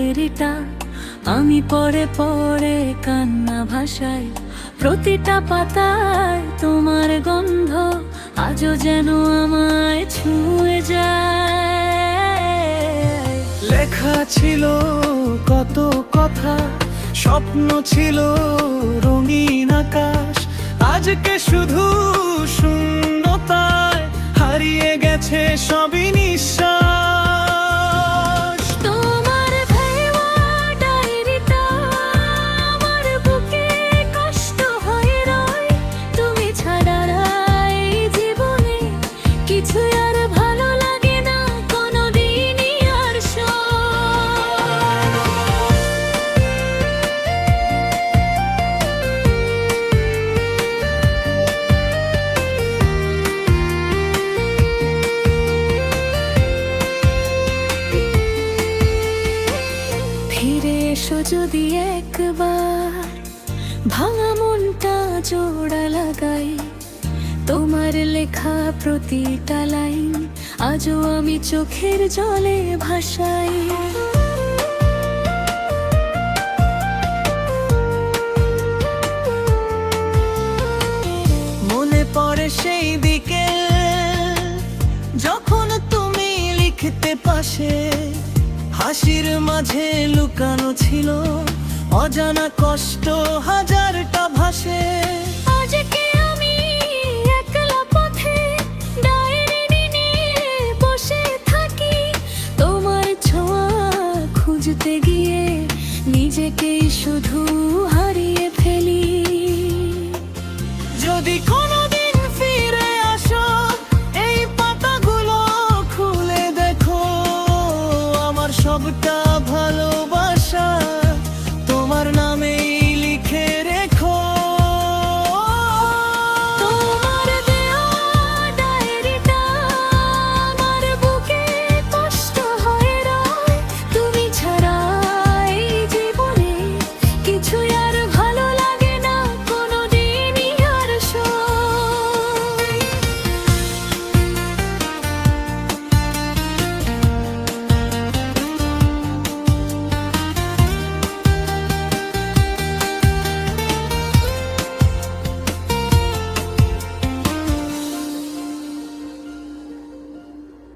ডায়েরিটা আমি পড়ে পড়ে কান্না ভাসাই। প্রতিটা পাতায় তোমার গন্ধ আজও যেন আমায় ছুঁয়ে যায়। লেখা ছিল কত কথা, স্বপ্ন ছিল রঙিন আকাশ, আজকে শুধু শূন্যতায় হারিয়ে গেছে সবই নিঃশ্বাস। তোমার ভেওয়া ডায়েরিটা আমার বুকে কষ্ট হয়ে রয়। তুমি ছাড়া এই জীবনে কিছু আর ভালো লাগে না কোনোদিনই আর ফিরে এসো যদি একবার, ভাঙা মনটা জোড়া লাগাই। তোমার লেখা প্রতিটা লাইন আজও আমি চোখের জলে ভাসাই। মনে পড়ে সেই দিকে যখন তুমি লিখতে পাশে, হাসির মাঝে লুকানো ছিল অজানা কষ্ট হাজারটা ভাসে। আজকে আমি একলা পথে ডায়েরি নিয়ে বসে থাকি, তোমার ছোঁয়া খুঁজতে গিয়ে নিজেকেই শুধু হারিয়ে ফেলি। যদি কোনোদিন ফিরে আসো, এই পাতাগুলো খুলে দেখো আমার সবটা